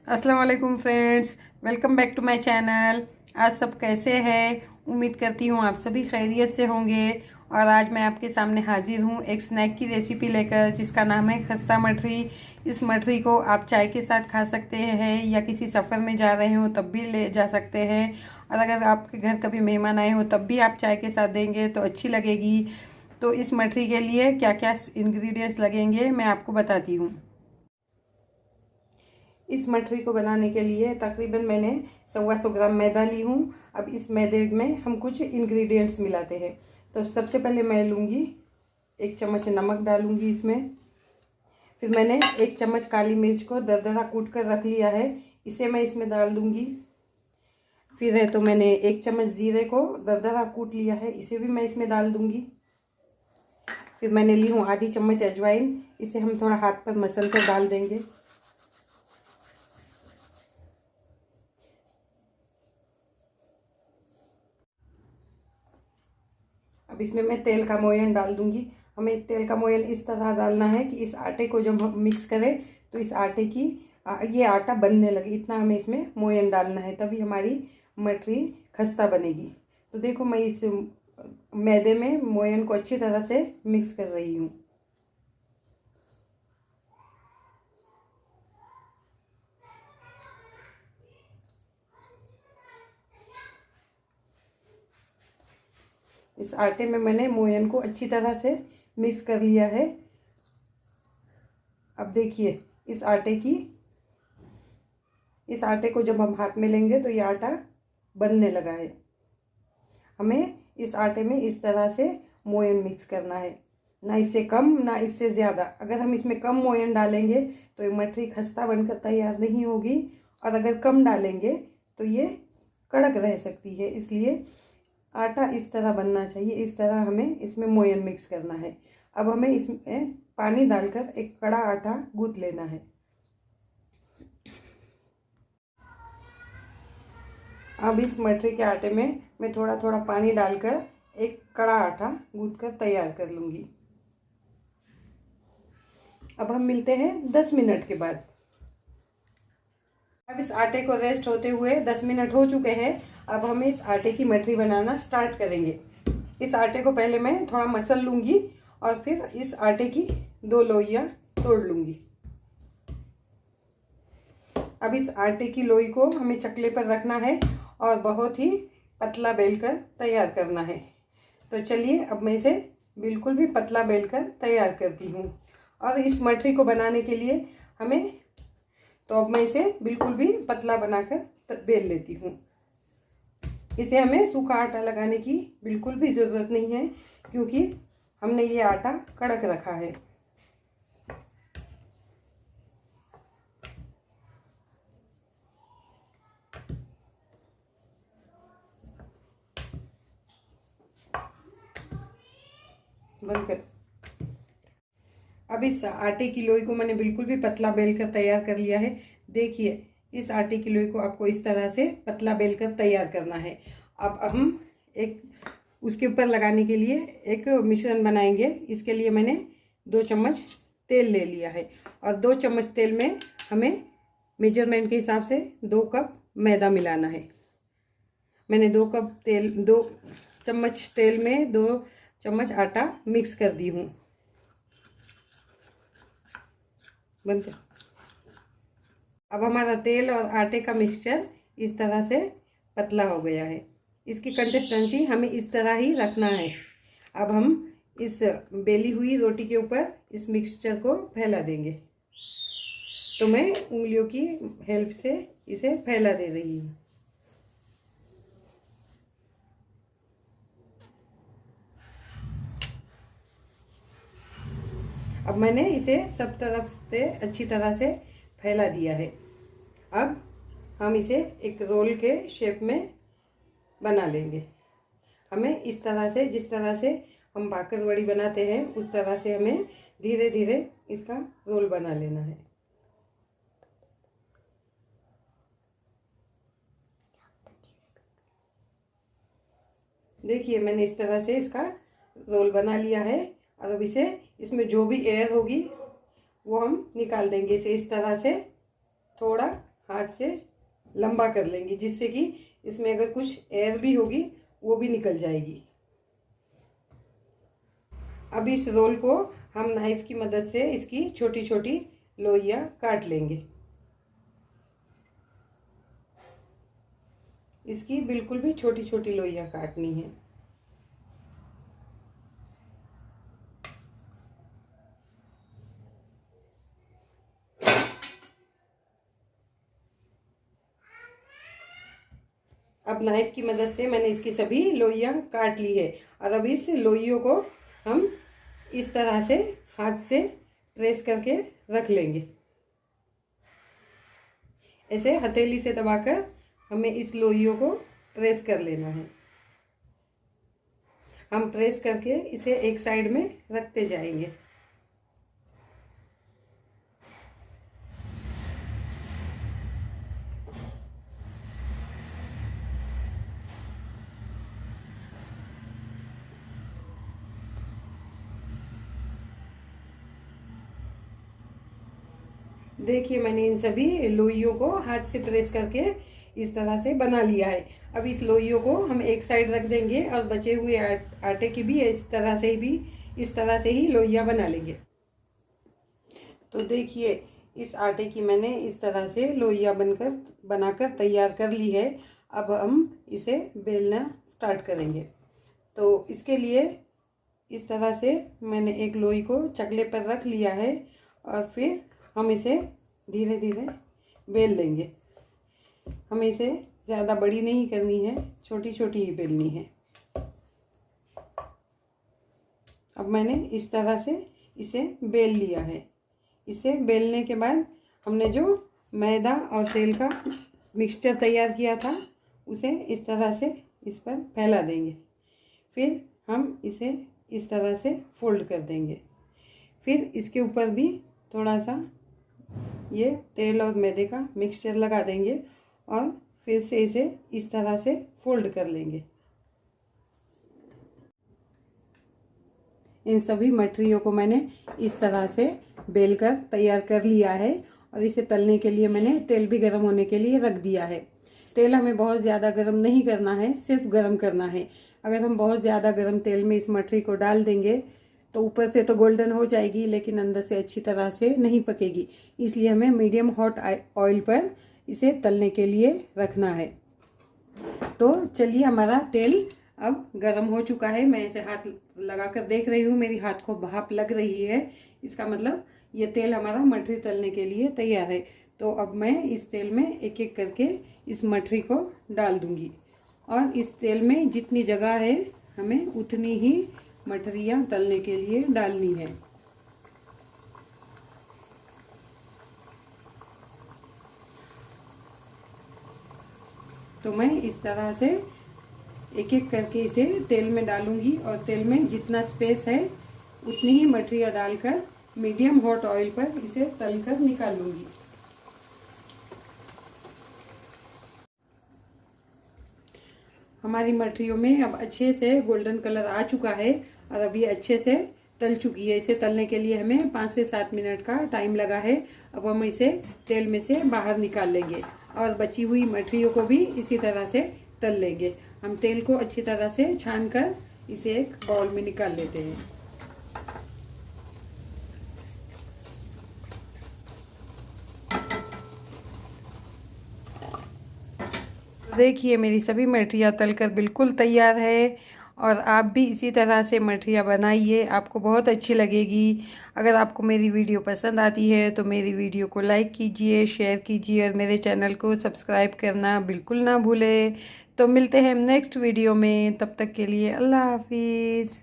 अस्सलाम वालेकुम friends, welcome back to my channel. आज सब कैसे हैं? उम्मीद करती हूँ आप सभी खैरियत से होंगे। और आज मैं आपके सामने हाजिर हूँ एक स्नैक की रेसिपी लेकर, जिसका नाम है खस्ता मठरी। इस मठरी को आप चाय के साथ खा सकते हैं या किसी सफ़र में जा रहे हो तब भी ले जा सकते हैं। और अगर आपके घर कभी मेहमान आए हो तब भी आप चाय के साथ देंगे तो अच्छी लगेगी। तो इस मठरी के लिए क्या क्या इंग्रेडिएंट्स लगेंगे मैं आपको बताती हूँ। इस मठरी को बनाने के लिए तकरीबन मैंने 125 ग्राम मैदा ली हूँ। अब इस मैदे में हम कुछ इंग्रेडिएंट्स मिलाते हैं। तो सबसे पहले मैं लूँगी 1 चम्मच नमक डालूँगी इसमें। फिर मैंने 1 चम्मच काली मिर्च को दरदरा कूट कर रख लिया है, इसे मैं इसमें डाल दूँगी। फिर है तो मैंने 1 चम्मच जीरे को दरदरा कूट लिया है, इसे भी मैं इसमें डाल दूँगी। फिर मैंने ली हूँ आधी चम्मच अजवाइन, इसे हम थोड़ा हाथ पर मसल कर डाल देंगे। अब इसमें मैं तेल का मोयन डाल दूंगी। हमें तेल का मोयन इस तरह डालना है कि इस आटे को जब हम मिक्स करें तो इस आटे की ये आटा बनने लगे, इतना हमें इसमें मोयन डालना है, तभी हमारी मठरी खस्ता बनेगी। तो देखो मैं इस मैदे में मोयन को अच्छी तरह से मिक्स कर रही हूँ। इस आटे में मैंने मोयन को अच्छी तरह से मिक्स कर लिया है। अब देखिए इस आटे को जब हम हाथ में लेंगे तो ये आटा बनने लगा है। हमें इस आटे में इस तरह से मोयन मिक्स करना है, ना इससे कम ना इससे ज़्यादा। अगर हम इसमें कम मोयन डालेंगे तो ये मठरी खस्ता बनकर तैयार नहीं होगी, और अगर कम डालेंगे तो ये कड़क रह सकती है। इसलिए आटा इस तरह बनना चाहिए, इस तरह हमें इसमें मोयन मिक्स करना है। अब हमें इसमें पानी डालकर एक कड़ा आटा गूंथ लेना है। अब इस मठरी के आटे में मैं थोड़ा थोड़ा पानी डालकर एक कड़ा आटा गूंथ कर तैयार कर लूँगी। अब हम मिलते हैं 10 मिनट के बाद। अब इस आटे को रेस्ट होते हुए 10 मिनट हो चुके हैं। अब हम इस आटे की मठरी बनाना स्टार्ट करेंगे। इस आटे को पहले मैं थोड़ा मसल लूँगी और फिर इस आटे की 2 लोइयाँ तोड़ लूँगी। अब इस आटे की लोई को हमें चकले पर रखना है और बहुत ही पतला बेलकर तैयार करना है। तो चलिए अब मैं इसे बिल्कुल भी पतला बेलकर तैयार करती हूँ। और इस मठरी को बनाने के लिए अब मैं इसे बिल्कुल भी पतला बनाकर बेल लेती हूँ। इसे हमें सूखा आटा लगाने की बिल्कुल भी ज़रूरत नहीं है, क्योंकि हमने ये आटा कड़क रखा है। बनकर अब इस आटे की लोई को मैंने बिल्कुल भी पतला बेलकर तैयार कर लिया है। देखिए इस आटे की लोई को आपको इस तरह से पतला बेलकर तैयार करना है। अब हम एक उसके ऊपर लगाने के लिए एक मिश्रण बनाएंगे। इसके लिए मैंने 2 चम्मच तेल ले लिया है, और 2 चम्मच तेल में हमें मेजरमेंट के हिसाब से 2 कप मैदा मिलाना है। मैंने 2 चम्मच तेल में 2 चम्मच आटा मिक्स कर दी हूँ। बंद कर। अब हमारा तेल और आटे का मिक्सचर इस तरह से पतला हो गया है। इसकी कंसिस्टेंसी हमें इस तरह ही रखना है। अब हम इस बेली हुई रोटी के ऊपर इस मिक्सचर को फैला देंगे। तो मैं उंगलियों की हेल्प से इसे फैला दे रही हूँ। अब मैंने इसे सब तरफ से अच्छी तरह से फैला दिया है। अब हम इसे एक रोल के शेप में बना लेंगे। हमें इस तरह से, जिस तरह से हम बाकरवड़ी बनाते हैं उस तरह से हमें धीरे धीरे इसका रोल बना लेना है। देखिए मैंने इस तरह से इसका रोल बना लिया है। और अब इसमें जो भी एयर होगी वो हम निकाल देंगे। इसे इस तरह से थोड़ा हाथ से लंबा कर लेंगे, जिससे कि इसमें अगर कुछ एयर भी होगी वो भी निकल जाएगी। अब इस रोल को हम नाइफ की मदद से इसकी छोटी छोटी लोइयां काट लेंगे। इसकी बिल्कुल भी छोटी छोटी लोइयां काटनी है। अब नाइफ की मदद से मैंने इसकी सभी लोइयां काट ली है और अब इस लोइयों को हम इस तरह से हाथ से प्रेस करके रख लेंगे। ऐसे हथेली से दबाकर हमें इस लोइयों को प्रेस कर लेना है। हम प्रेस करके इसे एक साइड में रखते जाएंगे। देखिए मैंने इन सभी लोइयों को हाथ से प्रेस करके इस तरह से बना लिया है। अब इस लोइयों को हम एक साइड रख देंगे और बचे हुए आटे की भी इस तरह से ही लोइयां बना लेंगे। तो देखिए इस आटे की मैंने इस तरह से लोइयां बनाकर तैयार कर ली है। अब हम इसे बेलना स्टार्ट करेंगे। तो इसके लिए इस तरह से मैंने एक लोई को चकले पर रख लिया है और फिर हम इसे धीरे धीरे बेल लेंगे। हमें इसे ज़्यादा बड़ी नहीं करनी है, छोटी छोटी ही बेलनी है। अब मैंने इस तरह से इसे बेल लिया है। इसे बेलने के बाद हमने जो मैदा और तेल का मिक्सचर तैयार किया था उसे इस तरह से इस पर फैला देंगे। फिर हम इसे इस तरह से फोल्ड कर देंगे। फिर इसके ऊपर भी थोड़ा सा ये तेल और मैदे का मिक्सचर लगा देंगे और फिर से इसे इस तरह से फोल्ड कर लेंगे। इन सभी मठरियों को मैंने इस तरह से बेलकर तैयार कर लिया है और इसे तलने के लिए मैंने तेल भी गर्म होने के लिए रख दिया है। तेल हमें बहुत ज़्यादा गर्म नहीं करना है, सिर्फ गर्म करना है। अगर हम बहुत ज़्यादा गर्म तेल में इस मठरी को डाल देंगे तो ऊपर से तो गोल्डन हो जाएगी लेकिन अंदर से अच्छी तरह से नहीं पकेगी। इसलिए हमें मीडियम हॉट ऑयल पर इसे तलने के लिए रखना है। तो चलिए हमारा तेल अब गर्म हो चुका है। मैं इसे हाथ लगा कर देख रही हूँ, मेरी हाथ को भाप लग रही है। इसका मतलब ये तेल हमारा मठरी तलने के लिए तैयार है। तो अब मैं इस तेल में एक एक करके इस मठरी को डाल दूंगी और इस तेल में जितनी जगह है हमें उतनी ही मठरियाँ तलने के लिए डालनी है। तो मैं इस तरह से एक एक करके इसे तेल में डालूंगी और तेल में जितना स्पेस है उतनी ही मठरियाँ डालकर मीडियम हॉट ऑयल पर इसे तलकर निकाल लूंगी। हमारी मठरियों में अब अच्छे से गोल्डन कलर आ चुका है और अभी अच्छे से तल चुकी है। इसे तलने के लिए हमें 5 से 7 मिनट का टाइम लगा है। अब हम इसे तेल में से बाहर निकाल लेंगे और बची हुई मठरियों को भी इसी तरह से तल लेंगे। हम तेल को अच्छी तरह से छान कर इसे एक बाउल में निकाल लेते हैं। देखिए मेरी सभी मठरियाँ तलकर बिल्कुल तैयार है और आप भी इसी तरह से मठरियाँ बनाइए, आपको बहुत अच्छी लगेगी। अगर आपको मेरी वीडियो पसंद आती है तो मेरी वीडियो को लाइक कीजिए, शेयर कीजिए और मेरे चैनल को सब्सक्राइब करना बिल्कुल ना भूलें। तो मिलते हैं नेक्स्ट वीडियो में, तब तक के लिए अल्लाह हाफिज़।